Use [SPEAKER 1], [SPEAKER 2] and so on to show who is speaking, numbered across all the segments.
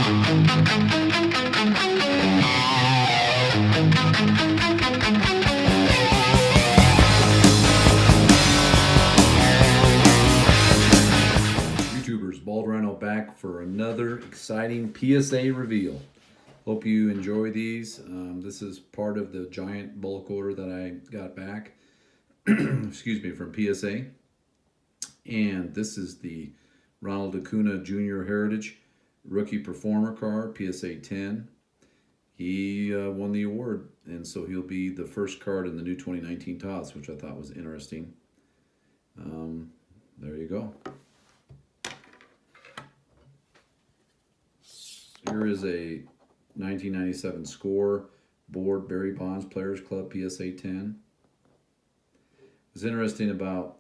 [SPEAKER 1] YouTubers, Bald Rhino back for another exciting PSA reveal. Hope you enjoy these. This is part of the giant bulk order that I got back, excuse me, from PSA. And this is the Ronald Acuna Jr. Heritage Rookie Performer card, PSA 10. He won the award, and so he'll be the first card in the new 2019 Topps, which I thought was interesting. There you go. Here is a 1997 score board, Barry Bonds Players Club PSA 10. What's interesting about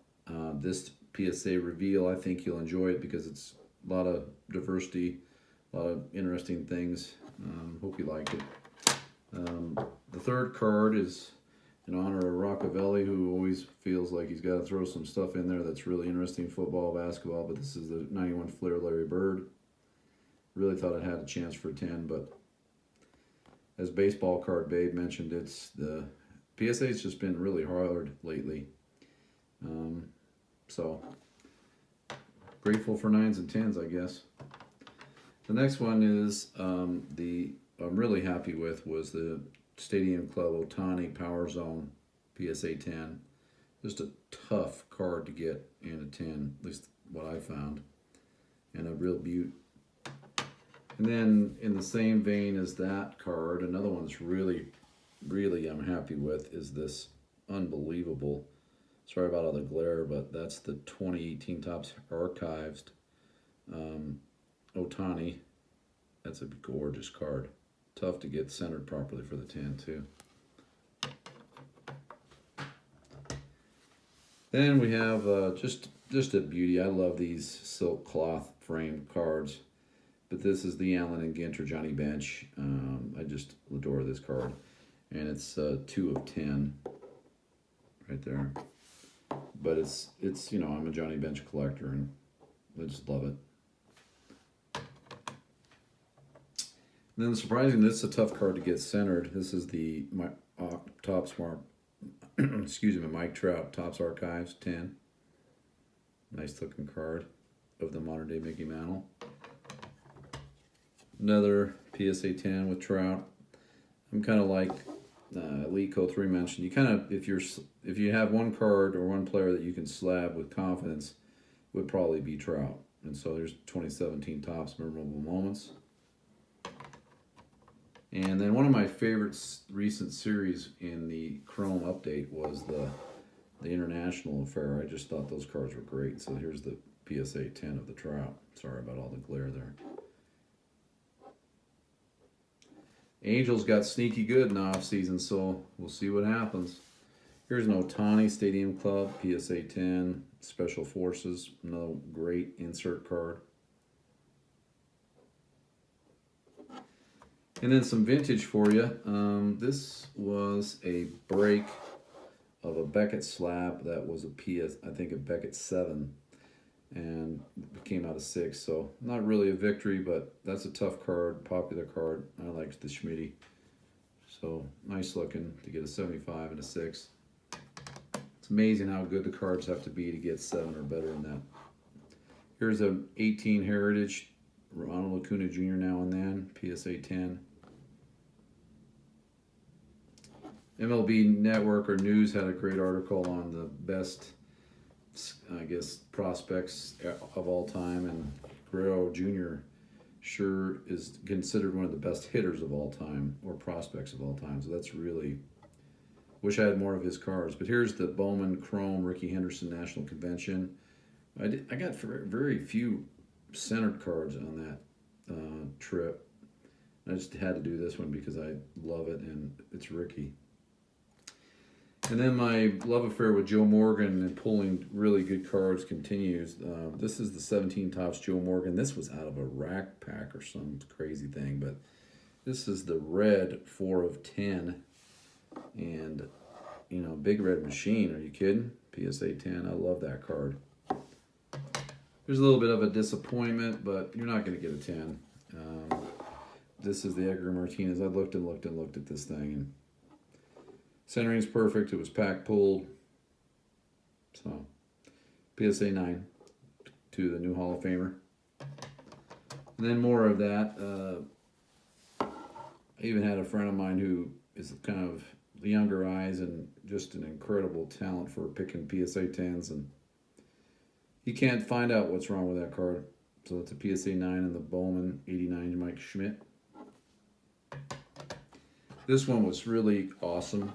[SPEAKER 1] this PSA reveal, I think you'll enjoy it because it's a lot of diversity, a lot of interesting things. Hope you like it. The third card is in honor of Rockavelli, who always feels like he's got to throw some stuff in there that's really interesting, football, basketball, but this is the 91 Flair Larry Bird. Really thought it had a chance for 10, but as Baseball Card Babe mentioned, it's the PSA's just been really hard lately. So grateful for 9s and 10s, I guess. The next one is I'm really happy with was the Stadium Club Ohtani Power Zone PSA 10. Just a tough card to get in a 10, at least what I found, and a real beaut. And then in the same vein as that card, another one that's really I'm happy with is this unbelievable, sorry about all the glare, but that's the 2018 Topps Archived Ohtani. That's a gorgeous card. Tough to get centered properly for the 10 too. Then we have just a beauty. I love these silk cloth frame cards. But this is the Allen and Ginter Johnny Bench. I just adore this card. And it's 2 of 10 right there. But it's you know, I'm a Johnny Bench collector and I just love it. And then surprisingly, this is a tough card to get centered. This is the Topps excuse me, Mike Trout Topps Archives 10. Nice looking card of the modern day Mickey Mantle. Another PSA 10 with Trout. I'm kind of like Elite Co 3 mentioned. You kind of, if you have one card or one player that you can slab with confidence, would probably be Trout. And so there's 2017 Topps Memorable Moments. And then one of my favorite recent series in the Chrome update was the International Affair. I just thought those cards were great. So here's the PSA 10 of the Trout. Sorry about all the glare there. Angels got sneaky good in the offseason, so we'll see what happens. Here's an Ohtani Stadium Club, PSA 10, Special Forces, another great insert card. And then some vintage for you. This was a break of a Beckett slab that was I think a Beckett 7. And it came out of 6, so not really a victory, but that's a tough card, popular card. I liked the Schmitty, so nice looking to get a 75 and a 6. It's amazing how good the cards have to be to get 7 or better than that. Here's a 18 Heritage Ronald Acuna Jr. Now and Then PSA 10. MLB Network or News had a great article on the best, I guess, prospects of all time, and Guerrero Jr. sure is considered one of the best hitters of all time, or prospects of all time. So that's really, wish I had more of his cards. But here's the Bowman Chrome Ricky Henderson National Convention. I got very few centered cards on that trip. I just had to do this one because I love it and it's Ricky. And then my love affair with Joe Morgan and pulling really good cards continues. This is the 17 Topps Joe Morgan. This was out of a rack pack or some crazy thing, but this is the red 4 of 10. And, you know, big red machine. Are you kidding? PSA 10. I love that card. There's a little bit of a disappointment, but you're not going to get a 10. this is the Edgar Martinez. I looked and looked and looked at this thing, and centering's perfect. It was pack pulled. So, PSA 9 to the new Hall of Famer. And then more of that. I even had a friend of mine who is kind of younger eyes and just an incredible talent for picking PSA 10s, and he can't find out what's wrong with that card. So it's a PSA 9 and the Bowman 89 Mike Schmidt. This one was really awesome.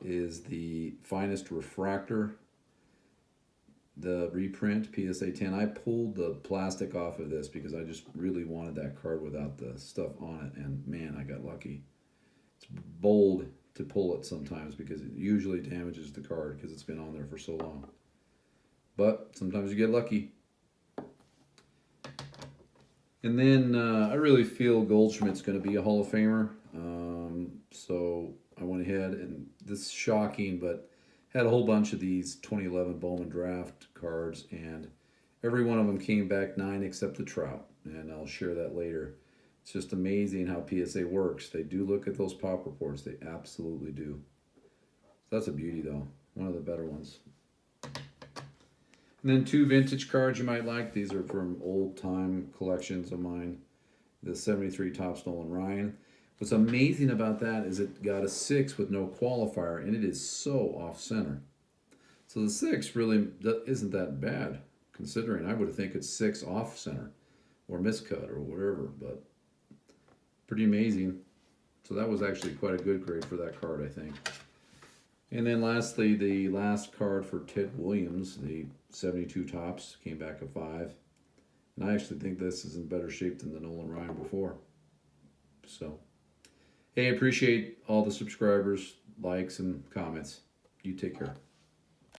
[SPEAKER 1] Is the Finest Refractor, the reprint PSA 10. I pulled the plastic off of this because I just really wanted that card without the stuff on it, and man, I got lucky. It's bold to pull it sometimes because it usually damages the card because it's been on there for so long. But sometimes you get lucky. And then I really feel Goldschmidt's going to be a Hall of Famer. So I went ahead, and this is shocking, but had a whole bunch of these 2011 Bowman draft cards, and every one of them came back 9 except the Trout, and I'll share that later. It's just amazing how PSA works. They do look at those pop reports. They absolutely do. So that's a beauty, though. One of the better ones. And then 2 vintage cards you might like. These are from old-time collections of mine. The 73 Topps Nolan Ryan. What's amazing about that is it got a 6 with no qualifier, and it is so off-center. So the 6 really isn't that bad, considering I would think it's 6 off-center or miscut or whatever, but pretty amazing. So that was actually quite a good grade for that card, I think. And then lastly, the last card for Ted Williams, the 72 Topps, came back a 5. And I actually think this is in better shape than the Nolan Ryan before. So, hey, I appreciate all the subscribers, likes, and comments. You take care.